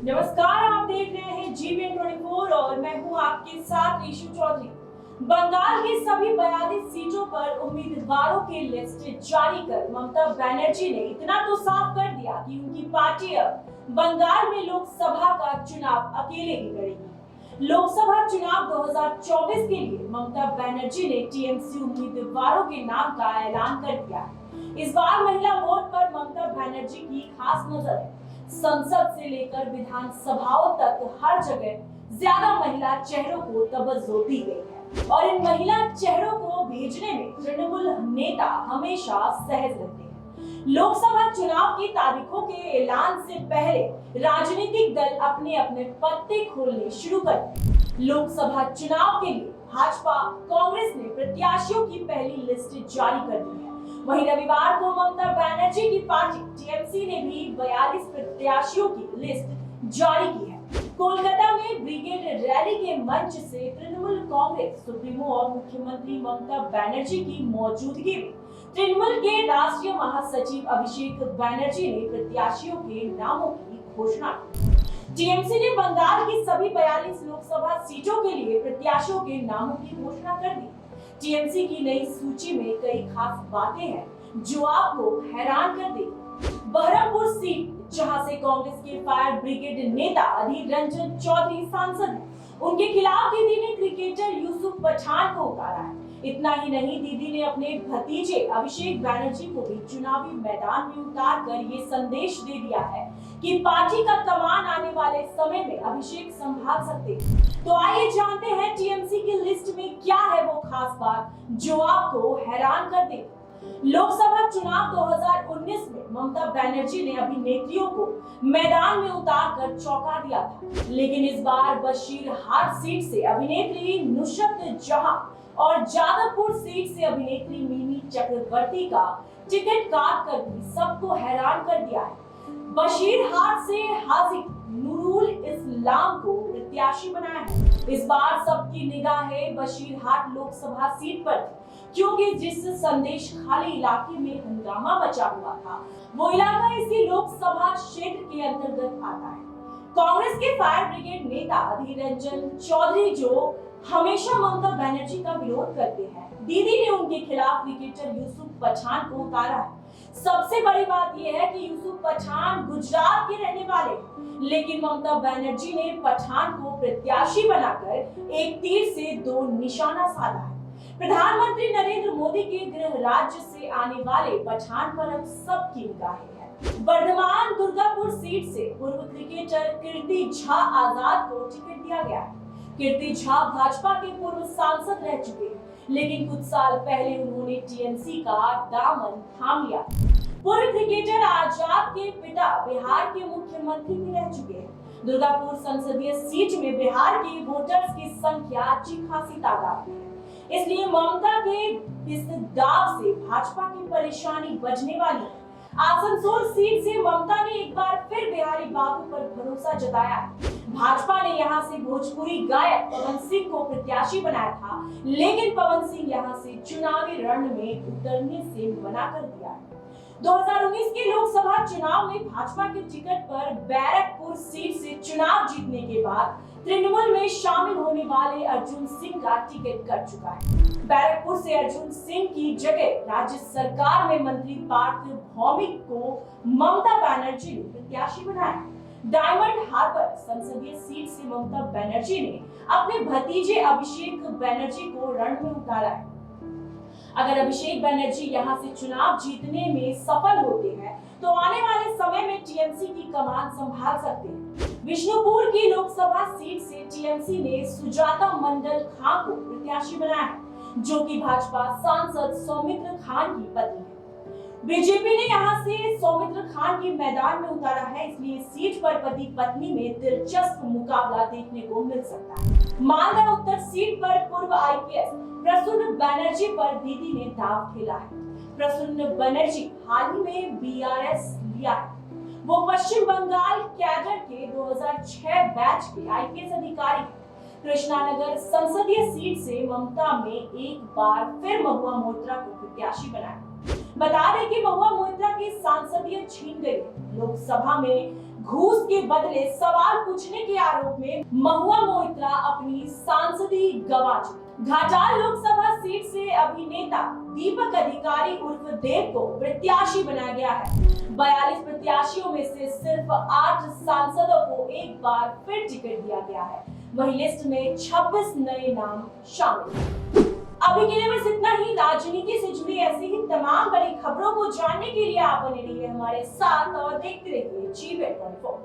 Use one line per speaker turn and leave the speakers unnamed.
नमस्कार, आप देख रहे हैं GBN24 और मैं हूं आपके साथ ऋषु चौधरी। बंगाल की सभी 42 सीटों पर उम्मीदवारों की लिस्ट जारी कर ममता बनर्जी ने इतना तो साफ कर दिया कि उनकी पार्टी अब बंगाल में लोकसभा का चुनाव अकेले ही लड़ेगी। लोकसभा चुनाव 2024 के लिए ममता बनर्जी ने टीएमसी उम्मीदवारों के नाम का ऐलान कर दिया है। इस बार महिला वोट पर ममता बनर्जी की खास नजर है। संसद से लेकर विधानसभाओं तक हर जगह ज्यादा महिला चेहरों को तवज्जो दी गई है और इन महिला चेहरों को भेजने में तृणमूल नेता हमेशा सहज रहते हैं। लोकसभा चुनाव की तारीखों के ऐलान से पहले राजनीतिक दल अपने अपने पत्ते खोलने शुरू कर दिए। लोकसभा चुनाव के लिए भाजपा कांग्रेस ने प्रत्याशियों की पहली लिस्ट जारी कर दी है। वहीं रविवार को ममता बनर्जी की पार्टी टीएमसी ने भी 42 प्रत्याशियों की लिस्ट जारी की है। कोलकाता में ब्रिगेड रैली के मंच से तृणमूल कांग्रेस सुप्रीमो और मुख्यमंत्री ममता बनर्जी की मौजूदगी में तृणमूल के राष्ट्रीय महासचिव अभिषेक बनर्जी ने प्रत्याशियों के नामों की घोषणा की। टीएमसी ने बंगाल की सभी 42 लोकसभा सीटों के लिए प्रत्याशियों के नामों की घोषणा कर दी। टीएमसी की नई सूची में कई खास बातें हैं जो आपको हैरान कर देगी। बहरमपुर सीट, जहां से कांग्रेस के फायर ब्रिगेड नेता अधीर रंजन चौधरी सांसद हैं, उनके खिलाफ दीदी ने क्रिकेटर यूसुफ पठान को उतारा है। इतना ही नहीं, दीदी ने अपने भतीजे अभिषेक बनर्जी को भी चुनावी मैदान में उतार कर ये संदेश दे दिया है कि पार्टी का कमान आने वाले समय में अभिषेक संभाल सकते हैं। तो आइए जानते हैं टीएमसी की लिस्ट में क्या है वो खास बात जो आपको हैरान कर दे। लोकसभा चुनाव 2019 में ममता बनर्जी ने अभिनेत्रियों को मैदान में उतार कर चौंका दिया था, लेकिन इस बार बशीरहाट सीट से अभिनेत्री नुसरत जहां और जादवपुर सीट से अभिनेत्री मिमी चक्रवर्ती का टिकट काट कर भी सबको हैरान कर दिया है। बशीरहाट से हाजी नूरुल इस्लाम को प्रत्याशी बनाया है। इस बार सबकी निगाहें बशीरहाट लोकसभा सीट पर, क्योंकि जिस संदेश खाली इलाके में हंगामा मचा हुआ था वो इलाका इसी लोकसभा क्षेत्र के अंतर्गत आता है। कांग्रेस के फायर ब्रिगेड नेता अधीर रंजन चौधरी जो हमेशा ममता बनर्जी का विरोध करते हैं, दीदी ने उनके खिलाफ क्रिकेटर यूसुफ पठान को उतारा है। सबसे बड़ी बात यह है कि यूसुफ पठान गुजरात के रहने वाले हैं, लेकिन ममता बनर्जी ने पठान को प्रत्याशी बनाकर एक तीर से दो निशाना साधा है। प्रधानमंत्री नरेंद्र मोदी के गृह राज्य से आने वाले पठान पर अब सबकी निगाहें हैं। वर्धमान दुर्गापुर सीट से पूर्व क्रिकेटर कीर्ति झा आजाद को टिकट दिया गया है। कीर्ति झा भाजपा के पूर्व सांसद रह चुके हैं, लेकिन कुछ साल पहले उन्होंने टीएमसी का दामन थाम लिया। पूर्व क्रिकेटर आजाद के पिता बिहार के मुख्यमंत्री भी रह चुके हैं। दुर्गापुर संसदीय सीट में बिहार के वोटर्स की संख्या अच्छी खासी तादाद में है, इसलिए ममता के इस दाव से भाजपा की परेशानी बढ़ने वाली है। आसनसोल सीट से ममता ने एक बार फिर बिहारी बाबू पर भरोसा जताया है। भाजपा ने यहां से भोजपुरी गायक पवन सिंह को प्रत्याशी बनाया था, लेकिन पवन सिंह यहां से चुनावी रण में उतरने से मना कर दिया है। 2019 के लोकसभा चुनाव में भाजपा के टिकट पर बैरकपुर सीट से चुनाव जीतने के बाद तृणमूल में शामिल होने वाले अर्जुन सिंह का टिकट कट चुका है। बैरकपुर से अर्जुन सिंह की जगह राज्य सरकार में मंत्री पार्थ भौमिक को ममता बनर्जी ने प्रत्याशी बनाया। डायमंड हार्बर संसदीय सीट से ममता बनर्जी ने अपने भतीजे अभिषेक बनर्जी को रण में उतारा है। अगर अभिषेक बनर्जी यहां से चुनाव जीतने में सफल होते हैं तो आने वाले समय में टीएमसी की कमान संभाल सकते हैं। विष्णुपुर की लोकसभा सीट से टीएमसी ने सुजाता मंडल खान को प्रत्याशी बनाया है, जो कि भाजपा सांसद सौमित्र खान की पत्नी है। बीजेपी ने यहां से सौमित्र खान की मैदान में उतारा है, इसलिए सीट पर पति पत्नी में दिलचस्प मुकाबला देखने को मिल सकता है। मालदा उत्तर सीट पर पूर्व आईपीएस प्रसून बनर्जी पर दीदी ने दांव खेला है। प्रसून बनर्जी हाल ही में बीआरएस लिया है। वो पश्चिम बंगाल कैडर के 2006 बैच के आईपीएस अधिकारी हैं। कृष्णानगर संसदीय सीट से ममता में एक बार फिर महुआ मोइत्रा को प्रत्याशी बनाया। बता दें कि महुआ मोइत्रा की सांसदीय छीन गई। लोकसभा में घूस के बदले सवाल पूछने के आरोप में महुआ मोइत्रा अपनी सांसदी गंवा चुकी। घाटाल लोकसभा सीट से अभिनेता दीपक अधिकारी उर्फ देव को प्रत्याशी बनाया गया है। 42 प्रत्याशियों में से सिर्फ 8 सांसदों को एक बार फिर टिकट दिया गया है। वही लिस्ट में 26 नए नाम शामिल हैं। अभी के लिए बस इतना ही। राजनीति से जुड़ी ऐसी ही तमाम बड़ी खबरों को जानने के लिए आप बने रहिए हमारे साथ और देखते रहिए GBET24।